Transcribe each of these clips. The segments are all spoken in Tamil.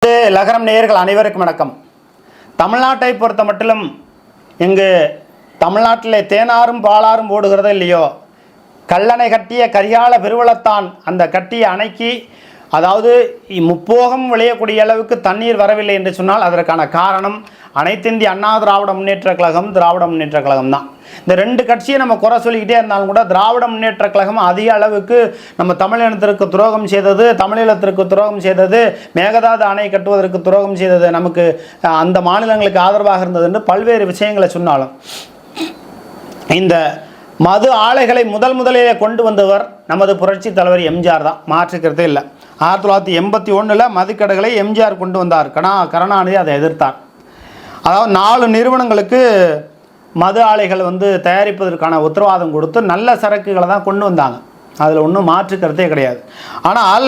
லகரம் நேயர்கள் அனைவருக்கும் வணக்கம். தமிழ்நாட்டை பொறுத்த மட்டிலும் இங்கு தமிழ்நாட்டிலே தேனாரும் பாலாரும் ஓடுகிறதோ இல்லையோ, கல்லணை கட்டிய கரிகால பெருவளத்தான் அந்த கட்டிய அணைக்கு அதாவது முப்போகம் விளையக்கூடிய அளவுக்கு தண்ணீர் வரவில்லை என்று சொன்னால் அதற்கான காரணம் அனைத்திந்திய அண்ணா திராவிட முன்னேற்ற கழகம் தான். இந்த ரெண்டு கட்சியை நம்ம குறை சொல்லிக்கிட்டே இருந்தாலும் கூட திராவிட முன்னேற்ற கழகம் அதிக அளவுக்கு நம்ம தமிழினத்திற்கு துரோகம் செய்தது, தமிழீழத்திற்கு துரோகம் செய்தது, மேகதாது அணை கட்டுவதற்கு துரோகம் செய்தது, நமக்கு அந்த மாநிலங்களுக்கு ஆதரவாக இருந்தது என்று பல்வேறு விஷயங்களை சொன்னாலும் இந்த மது ஆலைகளை முதலிலே கொண்டு வந்தவர் நமது புரட்சி தலைவர் எம்ஜிஆர் தான், மாற்றுக்கிறதே இல்லை. 1981 மதுக்கடைகளை எம்ஜிஆர் கொண்டு வந்தார். கருணாநிதி அதை எதிர்த்தார். அதாவது 4 நிறுவனங்களுக்கு மது ஆலைகள் தயாரிப்பதற்கான உத்தரவாதம் கொடுத்து நல்ல சரக்குகளை தான் கொண்டு வந்தாங்க. அதில் ஒன்றும் மாற்றுக்கிறதே கிடையாது. ஆனால்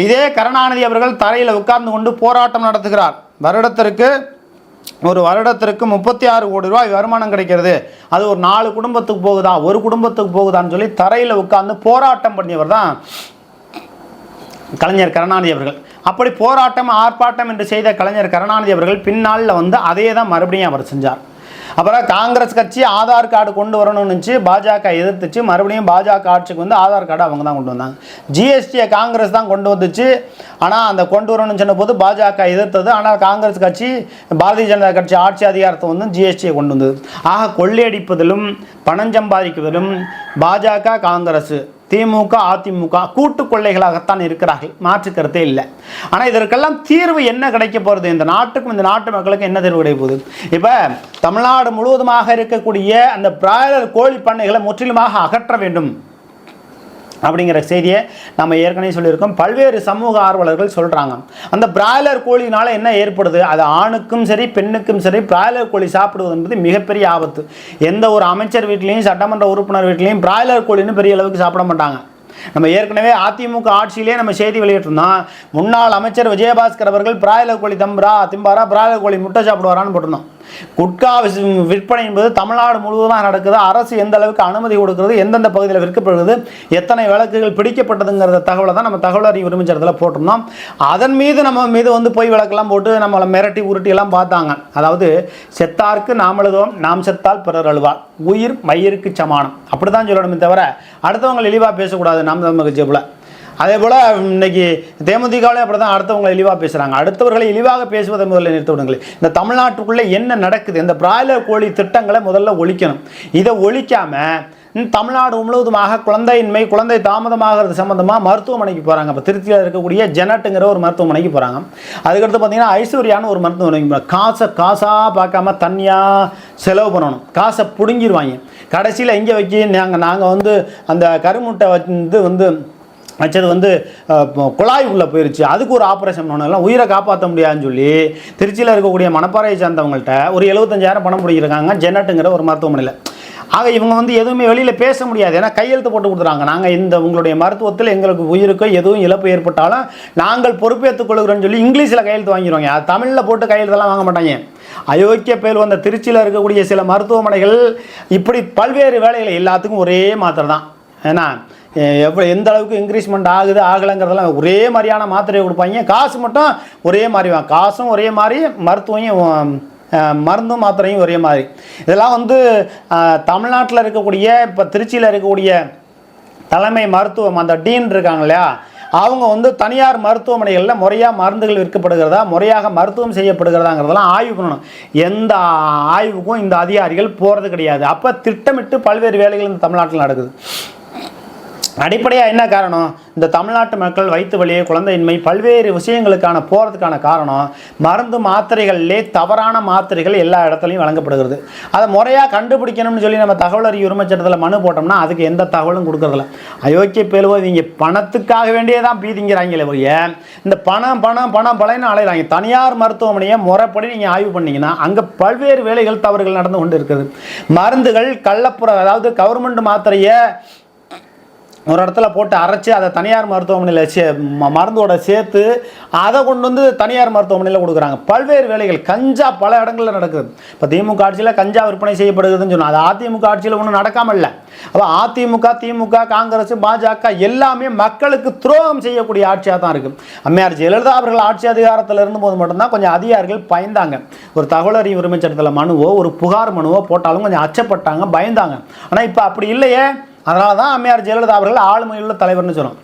இதே கருணாநிதி அவர்கள் தரையில் உட்கார்ந்து கொண்டு போராட்டம் நடத்துகிறார். ஒரு வருடத்திற்கு 36 கோடி ரூபாய் வருமானம் கிடைக்கிறது, அது ஒரு 4 குடும்பத்துக்கு போகுதா, ஒரு குடும்பத்துக்கு போகுதான்னு சொல்லி தரையில் உட்கார்ந்து போராட்டம் பண்ணியவர் தான் கலைஞர் கருணாநிதி அவர்கள். அப்படி போராட்டம் ஆர்ப்பாட்டம் என்று செய்த கலைஞர் கருணாநிதி அவர்கள் பின்னாளில் அதே தான் மறுபடியும் அவர் செஞ்சார். அப்புறம் காங்கிரஸ் கட்சி ஆதார் கார்டு கொண்டு வரணும்னுச்சு, பாஜக எதிர்த்துச்சு. மறுபடியும் பாஜக ஆட்சிக்கு ஆதார் கார்டு அவங்க தான் கொண்டு வந்தாங்க. ஜிஎஸ்டியை காங்கிரஸ் தான் கொண்டு வந்துச்சு. ஆனால் அந்த கொண்டு வரணும்னு சொன்ன போது பாஜக எதிர்த்தது. ஆனால் காங்கிரஸ் கட்சி பாரதிய ஜனதா கட்சி ஆட்சி அதிகாரத்தை ஜிஎஸ்டியை கொண்டு வந்தது. ஆக கொள்ளையடிப்பதிலும் பணம் சம்பாதிப்பதிலும் பாஜக காங்கிரஸ் திமுக அதிமுக கூட்டு கொள்ளைகளாகத்தான் இருக்கிறார்கள், மாற்றுக்கருத்தே இல்லை. ஆனால் இதற்கெல்லாம் தீர்வு என்ன கிடைக்க போகிறது? இந்த நாட்டுக்கும் இந்த நாட்டு மக்களுக்கும் என்ன தீர்வு கிடைக்க போகுது? இப்போ தமிழ்நாடு முழுவதுமாக இருக்கக்கூடிய அந்த பிராய்லர் கோழி பண்ணைகளை முற்றிலுமாக அகற்ற வேண்டும் அப்படிங்கிற செய்தியை நம்ம ஏற்கனவே சொல்லியிருக்கோம். பல்வேறு சமூக ஆர்வலர்கள் சொல்கிறாங்க, அந்த பிராய்லர் கோழினால் என்ன ஏற்படுது? அது ஆணுக்கும் சரி பெண்ணுக்கும் சரி பிராய்லர் கோழி சாப்பிடுவது என்பது மிகப்பெரிய ஆபத்து. எந்த ஒரு அமைச்சர் வீட்லேயும் சட்டமன்ற உறுப்பினர் வீட்லேயும் பிராய்லர் கோழின்னு பெரிய அளவுக்கு சாப்பிட மாட்டாங்க. நம்ம ஏற்கனவே அதிமுக ஆட்சியிலே நம்ம செய்தி வெளியிட்டிருந்தோம். முன்னாள் அமைச்சர் விஜயபாஸ்கர் அவர்கள் பிராய்லர் கோழி திம்பாரா பிராய்லர் கோழி முட்டை சாப்பிடுவாரான்னு போட்டிருந்தோம். குட்கா விற்பனை என்பது தமிழ்நாடு முழுவதுமாக நடக்குது. அரசு எந்த அளவுக்கு அனுமதி கொடுக்கிறது, எந்தெந்த பகுதியில் விற்கப்படுகிறது, எத்தனை வழக்குகள் பிடிக்கப்பட்டதுங்கிற தகவலை தான் நம்ம தகவல் அறிவு உரிமைச்சட்டத்தில் போட்டிருந்தோம். அதன் மீது நம்ம மீது பொய் வழக்கெல்லாம் போட்டு நம்மளை மிரட்டி உருட்டி எல்லாம் பார்த்தாங்க. அதாவது செத்தார்க்கு நாம் எழுதுவோம், நாம் செத்தால் பிறர் அழுவார், உயிர் மயிருக்கு சமானம், அப்படி தான் சொல்லணுமே தவிர அடுத்தவங்க இழிவாக பேசக்கூடாது. நாம் தமிழ் கட்சியில் அதே போல் இன்னைக்கு தேமுதிகவிலே அப்படி தான் அடுத்தவங்களை இழிவாக பேசுகிறாங்க. அடுத்தவர்களை இழிவாக பேசுவதை முதல்ல நிறுத்த விடுங்களேன். இந்த தமிழ்நாட்டுக்குள்ளே என்ன நடக்குது? இந்த பிராய்லர் கோழி திட்டங்களை முதல்ல ஒழிக்கணும். இதை ஒழிக்காமல் தமிழ்நாடு முழுவதுமாக குழந்தை தாமதமாகிறது சம்மந்தமாக மருத்துவமனைக்கு போகிறாங்க. இப்போ திருச்சியில் இருக்கக்கூடிய ஜெனட்டுங்கிற ஒரு மருத்துவமனைக்கு போகிறாங்க. அதுக்கடுத்து பார்த்தீங்கன்னா ஐஸ்வர்யான்னு ஒரு மருத்துவமனைக்கு போகிறாங்க. காசாக பார்க்காம தனியாக செலவு பண்ணணும், காசை பிடுங்கிடுவாங்க. கடைசியில் எங்கே வைக்க நாங்கள் அந்த கருமுட்டை வச்சது குழாய் உள்ளே போயிடுச்சு, அதுக்கு ஒரு ஆப்ரேஷன் பண்ணலாம், உயிரை காப்பாற்ற முடியாதுன்னு சொல்லி திருச்சியில் இருக்கக்கூடிய மணப்பாறையை சேர்ந்தவங்கள்ட்ட ஒரு 75,000 பணம் பிடிக்கிறாங்க ஜெனட்டுங்கிற ஒரு மருத்துவமனையில். ஆக இவங்க எதுவுமே வெளியில் பேச முடியாது, ஏன்னா கையெழுத்து போட்டு கொடுத்துறாங்க. நாங்கள் உங்களுடைய மருத்துவத்தில் எங்களுக்கு உயிருக்கோ எதுவும் இழப்பு ஏற்பட்டாலும் நாங்கள் பொறுப்பேற்றுக் கொள்கிறோன்னு சொல்லி இங்கிலீஷில் கையெழுத்து வாங்கிடுவாங்க. அது தமிழில் போட்டு கையெழுத்தெல்லாம் வாங்க மாட்டாங்க. அயோக்கிய பேர் வந்த திருச்சியில் இருக்கக்கூடிய சில மருத்துவமனைகள் இப்படி பல்வேறு வேலைகளை எல்லாத்துக்கும் ஒரே மாத்திரை தான். ஏன்னா எந்த அளவுக்கு இன்க்ரீஸ்மெண்ட் ஆகலைங்கிறதெல்லாம் ஒரே மாதிரியான மாத்திரையை கொடுப்பாங்க. காசு மட்டும் ஒரே மாதிரி காசும் ஒரே மாதிரி, மருந்தும் மாத்திரையும் ஒரே மாதிரி. இதெல்லாம் தமிழ்நாட்டில் இருக்கக்கூடிய இப்போ திருச்சியில் இருக்கக்கூடிய தலைமை மருத்துவம் அந்த டீன் இருக்காங்க இல்லையா, அவங்க தனியார் மருத்துவமனைகளில் முறையாக மருந்துகள் விற்கப்படுகிறதா, முறையாக மருத்துவம் செய்யப்படுகிறதாங்கிறதெல்லாம் ஆய்வு பண்ணணும். எந்த ஆய்வுக்கும் இந்த அதிகாரிகள் போகிறது கிடையாது. அப்போ திட்டமிட்டு பல்வேறு வேலைகள் இந்த தமிழ்நாட்டில் நடக்குது. அடிப்படையாக என்ன காரணம்? இந்த தமிழ்நாட்டு மக்கள் வயிற்று வலி, குழந்தையின்மை, பல்வேறு விஷயங்களுக்கான போகிறதுக்கான காரணம் மருந்து மாத்திரைகளிலே தவறான மாத்திரைகள் எல்லா இடத்துலையும் வழங்கப்படுகிறது. அதை முறையாக கண்டுபிடிக்கணும்னு சொல்லி நம்ம தகவல் அறிவு உரிமை சட்டத்தில் மனு போட்டோம்னா அதுக்கு எந்த தகவலும் கொடுக்கறதில்ல. அயோக்கிய பேருவோ இவங்க பணத்துக்காக வேண்டியே தான் பீதிங்கிறாங்களே ஒழிய இந்த பணம்னு அலைகிறாங்க. தனியார் மருத்துவமனையை முறைப்படி நீங்கள் ஆய்வு பண்ணிங்கன்னா அங்கே பல்வேறு வேலைகள் தவறுகள் நடந்து கொண்டு இருக்குது. மருந்துகள் கள்ளப்புற, அதாவது கவர்மெண்ட் மாத்திரையை ஒரு இடத்துல போட்டு அரைச்சி அதை தனியார் மருத்துவமனையில் மருந்தோட சேர்த்து அதை கொண்டு வந்து தனியார் மருத்துவமனையில் கொடுக்குறாங்க. பல்வேறு வேலைகள் கஞ்சா பல இடங்களில் நடக்குது. இப்போ திமுக ஆட்சியில் கஞ்சா விற்பனை செய்யப்படுகிறதுன்னு சொன்னால் அது அதிமுக ஆட்சியில் ஒன்றும் நடக்காமல் இல்லை. அப்போ அதிமுக, திமுக, காங்கிரஸ், பாஜக எல்லாமே மக்களுக்கு துரோகம் செய்யக்கூடிய ஆட்சியாக தான் இருக்குது. அம்மையார் ஜெயலலிதா அவர்கள் ஆட்சி அதிகாரத்தில் இருந்தபோது மட்டும்தான் கொஞ்சம் அதிகாரிகள் பயந்தாங்க. ஒரு தகவல் அறியும் உரிமை சட்டத்தில் மனுவோ ஒரு புகார் மனுவோ போட்டாலும் கொஞ்சம் அச்சப்பட்டாங்க, பயந்தாங்க. ஆனால் இப்போ அப்படி இல்லையே. அதனால தான் அம்மையார் ஜெயலலிதா அவர்கள் ஆளுமையுள்ள தலைவர்னு சொல்கிறோம்.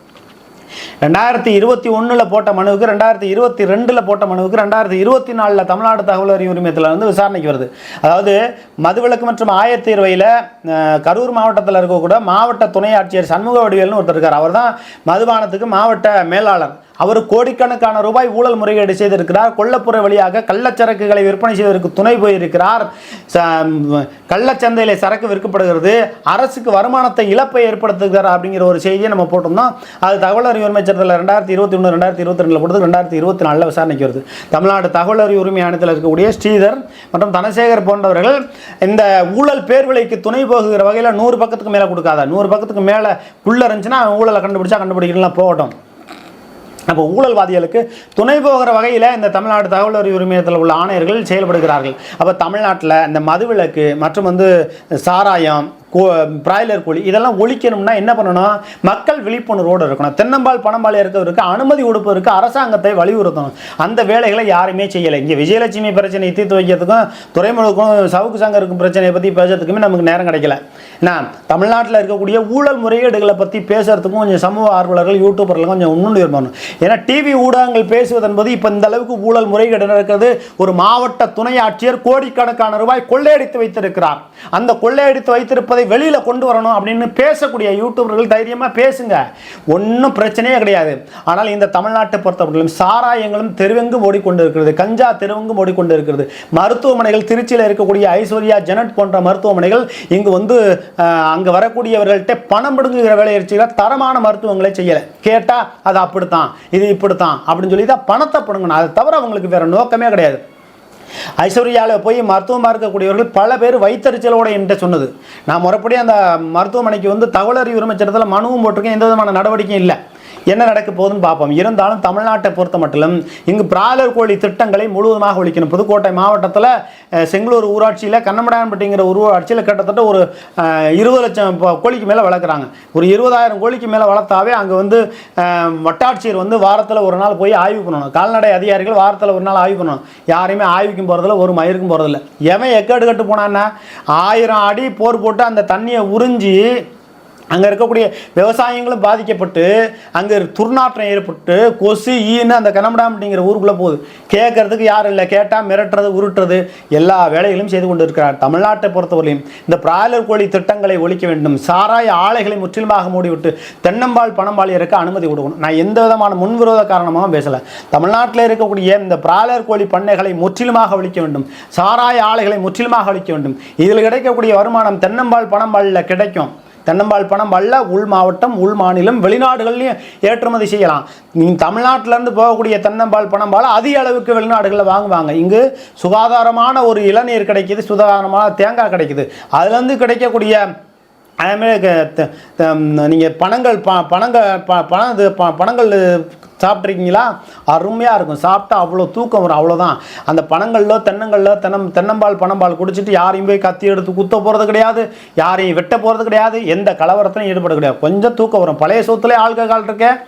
2021 போட்ட மனுவுக்கு 2022 போட்ட மனுவுக்கு 2024 தமிழ்நாடு தகவல் அறியும் உரிமையத்தில் வந்து விசாரணைக்கு வருது. அதாவது மதுவிலக்கு மற்றும் ஆயத்தீர்வையில் கரூர் மாவட்டத்தில் இருக்கக்கூட மாவட்ட துணை ஆட்சியர் சண்முக வடிவேல்னு ஒருத்தர் இருக்கார். அவர் தான் மதுபானத்துக்கு மாவட்ட மேலாளர். அவர் கோடிக்கணக்கான ரூபாய் ஊழல் முறைகேடு செய்திருக்கிறார். கொல்லப்புற வழியாக கள்ளச்சரக்குகளை விற்பனை செய்வதற்கு துணை போயிருக்கிறார். கள்ளச்சந்தையில் சரக்கு விற்கப்படுகிறது, அரசுக்கு வருமானத்தை இழப்பை ஏற்படுத்துகிறார் அப்படிங்கிற ஒரு செய்தியை நம்ம போட்டிருந்தோம். அது தகவல் அறிவு உரிமை சட்டத்தில் 2021 2022 போட்டு 2024 விசாரணைக்கு வருது. தமிழ்நாடு தகவல் அறிவு உரிமை ஆணையத்தில் இருக்கக்கூடிய ஸ்ரீதர் மற்றும் தனசேகர் போன்றவர்கள் இந்த ஊழல் பேர் விலைக்கு துணை போகுகிற வகையில் 100 பக்கத்துக்கு மேலே கொடுக்காத, 100 பக்கத்துக்கு மேலே உள்ள இருந்துச்சுன்னா ஊழலை கண்டுபிடிக்கலாம் போகட்டும். அப்போ ஊழல்வாதிகளுக்கு துணை போகிற வகையில் இந்த தமிழ்நாடு தகவல் அறிவு உரிமையத்தில் உள்ள ஆணையர்கள் செயல்படுகிறார்கள். அப்போ தமிழ்நாட்டில் இந்த மதுவிலக்கு மற்றும் வந்து சாராயம், பிராய்லர் கோழி இதெல்லாம் ஒழிக்கணும்னா என்ன பண்ணணும்? மக்கள் விழிப்புணர்வோடு இருக்கணும். தென்னம்பால் பணம்பால் இருக்கிறதுக்கு அனுமதி கொடுப்பதற்கு அரசாங்கத்தை வலியுறுத்தணும். அந்த வேலைகளை யாருமே செய்யலை. இங்கே விஜயலட்சுமி பிரச்சனையை தீர்த்து வைக்கிறதுக்கும் துறைமுகக்கும் சவுக்கு சங்கருக்கும் பிரச்சனையை பற்றி பேசுறதுக்குமே நமக்கு நேரம் கிடைக்கல. ஏன்னா தமிழ்நாட்டில் இருக்கக்கூடிய ஊழல் முறைகேடுகளை பற்றி பேசுறதுக்கும் கொஞ்சம் சமூக ஆர்வலர்கள் யூடியூபர்கள் கொஞ்சம் முன்னுரிமை வரணும். ஏன்னா டிவி ஊடகங்கள் பேசுவது என்பது இப்போ இந்த அளவுக்கு ஊழல் முறைகேடு நடக்கிறது. ஒரு மாவட்ட துணை ஆட்சியர் கோடிக்கணக்கான ரூபாய் கொள்ளையடித்து வைத்திருக்கிறார். அந்த கொள்ளையடித்து வைத்திருப்பதை வெளியில கொண்டு வரணும் அப்படின்னு பேசக்கூடிய யூடியூபர்கள் தைரியமா பேசுங்க, ஒன்றும் பிரச்சனையே கிடையாது. ஆனால் இந்த தமிழ்நாட்டை பொறுத்தவரையிலும் சாராயங்களும் தெருவெங்கும் ஓடிக்கொண்டிருக்கிறது, கஞ்சா தெருவெங்கும் ஓடிக்கொண்டிருக்கிறது. மருத்துவமனைகள் திருச்சியில் இருக்கக்கூடிய ஐஸ்வர்யா ஜெனட் போன்ற மருத்துவமனைகள் இங்கு வந்து அங்கே வரக்கூடியவர்கள்ட்ட பணம் பிடுங்குகிற வேலையை தரமான மருத்துவங்களை செய்யலை. கேட்டால் அது அப்படித்தான், இது இப்படித்தான் அப்படின்னு சொல்லி தான் பணத்தை பிடுங்கணும். அதை தவிர அவங்களுக்கு வேற நோக்கமே கிடையாது. ஐஸ்வர்யாவில் போய் மருத்துவமாக இருக்கக்கூடியவர்கள் பல பேர் வைத்தறிச்சலோட என்கிட்ட சொன்னது. நான் முறைப்படி அந்த மருத்துவமனைக்கு வந்து தகவல் அறிவு உரிமை சட்டத்தில் மனுவும் போட்டிருக்கேன், எந்த விதமான நடவடிக்கையும் இல்லை. என்ன நடக்க போகுதுன்னு பார்ப்போம். இருந்தாலும் தமிழ்நாட்டை பொறுத்த மட்டும் இங்கு பிராய்லர் கோழி திட்டங்களை முழுவதுமாக ஒழிக்கணும். புதுக்கோட்டை மாவட்டத்தில் செங்களூர் ஊராட்சியில் கண்ணமடான்பட்டிங்கிற ஊராட்சியில் கிட்டத்தட்ட ஒரு 20 லட்சம் கோழிக்கு மேலே வளர்க்குறாங்க. ஒரு 20,000 கோழிக்கு மேலே வளர்த்தாவே அங்கே வந்து வட்டாட்சியர் வந்து வாரத்தில் ஒரு நாள் போய் ஆய்வு பண்ணணும். கால்நடை அதிகாரிகள் வாரத்தில் ஒரு நாள் ஆய்வு பண்ணணும். யாரையுமே ஆய்வுக்கும் போகிறதில்ல, ஒரு மயிருக்கும் போகிறதில்ல. எவன் எக்கேடு கட்டு போனான்னா 1000 அடி போர் போட்டு அந்த தண்ணியை உறிஞ்சி அங்கே இருக்கக்கூடிய விவசாயங்களும் பாதிக்கப்பட்டு அங்கே துர்நாற்றம் ஏற்பட்டு கொசு ஈன்னு அந்த கனமடாம்பட்டிங்கிற ஊருக்குள்ளே போகுது. கேட்கறதுக்கு யாரும் இல்லை, கேட்டால் மிரட்டுறது உருட்டுறது எல்லா வேலைகளும் செய்து கொண்டு இருக்கிறார். தமிழ்நாட்டை பொறுத்தவரையிலும் இந்த பிராய்லர் கோழி திட்டங்களை ஒழிக்க வேண்டும். சாராய ஆலைகளை முற்றிலுமாக மூடிவிட்டு தென்னம்பால் பணம்பால் இருக்க அனுமதி கொடுக்கணும். நான் எந்த விதமான முன்விரோத காரணமாக பேசலை. தமிழ்நாட்டில் இருக்கக்கூடிய இந்த பிராய்லர் கோழி பண்ணைகளை முற்றிலுமாக ஒழிக்க வேண்டும். சாராய ஆலைகளை முற்றிலுமாக ஒழிக்க வேண்டும். இதில் கிடைக்கக்கூடிய வருமானம் தென்னம்பால் பணம்பாலில் கிடைக்கும். தென்னம்பால் பணம் வல்ல உள் மாவட்டம், உள் மாநிலம், வெளிநாடுகள்லையும் ஏற்றுமதி செய்யலாம். நீங்கள் தமிழ்நாட்டிலேருந்து போகக்கூடிய தென்னம்பால் பணம்பால் அதிக அளவுக்கு வெளிநாடுகளில் வாங்குவாங்க. இங்கு சுகாதாரமான ஒரு இளநீர் கிடைக்கிது, சுகாதாரமான தேங்காய் கிடைக்குது. அதுலேருந்து கிடைக்கக்கூடிய அதேமாரி நீங்கள் பணங்கள் சாப்பிட்ருக்கீங்களா? அருமையாக இருக்கும். சாப்பிட்டா அவ்வளோ தூக்கம் வரும், அவ்வளோதான். அந்த பணங்களிலோ தென்னங்களிலோ தென்னம்பால் பணம்பால் குடிச்சிட்டு யாரையும் போய் கத்தி எடுத்து குத்த போகிறது கிடையாது, யாரையும் வெட்ட போகிறது கிடையாது, எந்த கலவரத்திலையும் ஈடுபட கிடையாது. கொஞ்சம் தூக்கம் வரும். பழைய சோத்துலேயே ஆல்கஹால் இருக்கேன்,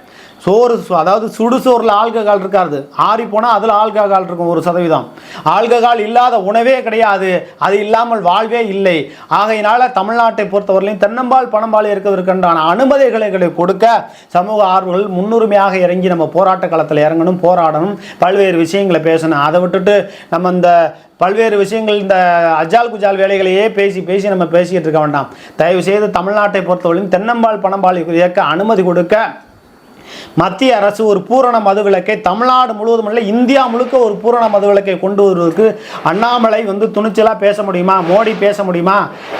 சோறு அதாவது சுடுசோறில் ஆல்கஹால் இருக்காது, ஆறி போனால் அதில் ஆல்கஹால் இருக்கும் 1%. ஆல்கஹால் இல்லாத உணவே கிடையாது, அது இல்லாமல் வாழ்வே இல்லை. ஆகையினால தமிழ்நாட்டை பொறுத்தவரையிலும் தென்னம்பால் பணம்பால் இருக்கிறதுக்கான அனுமதிகளை கொடுக்க சமூக ஆர்வலர்கள் முன்னுரிமையாக இறங்கி நம்ம போராட்ட களத்தில் இறங்கணும், போராடணும், பல்வேறு விஷயங்களை பேசணும். அதை விட்டுட்டு நம்ம இந்த பல்வேறு விஷயங்கள் இந்த அஜால் குஜால் வேலைகளையே பேசி நம்ம பேசிக்கிட்டு இருக்க வேண்டாம். தயவு செய்து தமிழ்நாட்டை பொறுத்தவரையிலும் தென்னம்பால் பணம்பால் இயக்க அனுமதி கொடுக்க மத்திய அரசு ஒரு பூரண மதுவிலக்கை தமிழ்நாடு முழுவதும் இல்லை இந்தியா முழுக்க ஒரு பூரண மதுவிலக்கை கொண்டு வருவதற்கு அண்ணாமலை வந்து துணிச்சலாக பேச முடியுமா? மோடி பேச முடியுமா?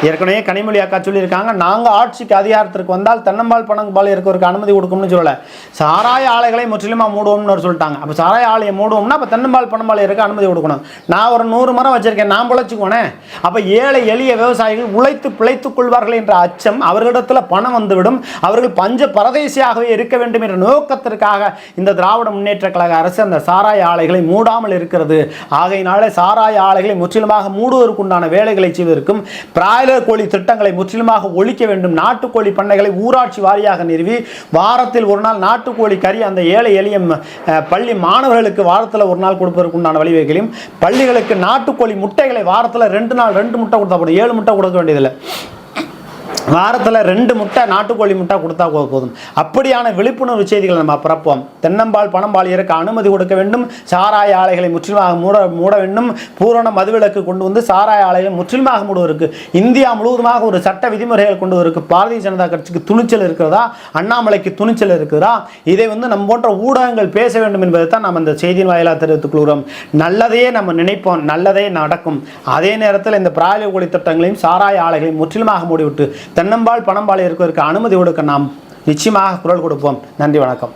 ஏற்கனவே கனிமொழி அக்கா சொல்லியிருக்காங்க, நாங்கள் ஆட்சிக்கு அதிகாரத்திற்கு வந்தால் தென்னம்பால் பனம்பால் இருக்கிறதுக்கு அனுமதி கொடுக்கும்னு சொல்லலை, சாராய ஆலைகளை முற்றிலுமாக மூடுவோம்னு சொல்லிட்டாங்க. அப்போ சாராய ஆலையை மூடுவோம்னா அப்போ தென்னம்பால் பனம்பால் இருக்க அனுமதி கொடுக்கணும். நான் ஒரு 100 மரம் வச்சிருக்கேன், நான் பிழைச்சிக்குவேனே. அப்போ ஏழை எளிய விவசாயிகள் உழைத்து பிழைத்துக் கொள்வார்கள் என்ற அச்சம், அவர்களிடத்தில் பணம் வந்துவிடும், அவர்கள் பஞ்ச பரதேசியாகவே இருக்க வேண்டும் என்ற நோக்கத்திற்காக இந்த திராவிட முன்னேற்ற கழக அரசு அந்த சாராய ஆலைகளை மூடாமல் இருக்கிறது. ஆகையினாலே சாராய ஆலைகளை முற்றிலுமாக மூடுவதற்குண்டான வேலைகளை செய்வதற்கும், பிராய்லர் கோழி திட்டங்களை முற்றிலுமாக ஒழிக்க வேண்டும், நாட்டுக்கோழி பண்ணைகளை ஊராட்சி வாரியாக நிறுவி வாரத்தில் ஒரு நாள் நாட்டுக்கோழி கறி அந்த ஏழை எளிய பள்ளி மாணவர்களுக்கு வாரத்தில் ஒரு நாள் கொடுப்பதற்குண்டான வழிவகைகளையும், பள்ளிகளுக்கு நாட்டுக்கோழி முட்டைகளை வாரத்தில் 2 நாள் 2 முட்டை கொடுத்தா போதும், 7 முட்டை கொடுக்க வேண்டியதில்லை, வாரத்தில் 2 முட்டை நாட்டுக்கோழி முட்டை கொடுத்தா போதும். அப்படியான விழிப்புணர்வு செய்திகளை நம்ம பரப்போம். தென்னம்பால் பனம்பால் இருக்க அனுமதி கொடுக்க வேண்டும், சாராய ஆலைகளை முற்றிலுமாக மூட வேண்டும், பூரண மதுவிலக்கு கொண்டு வந்து சாராய ஆலைகளை முற்றிலுமாக மூடுவதற்கு இந்தியா முழுவதுமாக ஒரு சட்ட விதிமுறைகள் கொண்டு வருவதற்கு பாரதிய ஜனதா கட்சிக்கு துணிச்சல் இருக்கிறதா? அண்ணாமலைக்கு துணிச்சல் இருக்கிறதா? இதை வந்து நம்ம போன்ற ஊடகங்கள் பேச வேண்டும் என்பதை தான் நம்ம இந்த செய்தியின் வாயிலாக தெரிவித்துக் கொள்கிறோம். நல்லதையே நம்ம நினைப்போம், நல்லதே நடக்கும். அதே நேரத்தில் இந்த பிராய்லர் கோழி திட்டங்களையும் சாராய ஆலைகளையும் முற்றிலுமாக மூடிவிட்டு தென்னம்பால் பனம்பால் இருக்கிறதுக்கு அனுமதி கொடுக்க நாம் நிச்சயமாக குரல் கொடுப்போம். நன்றி, வணக்கம்.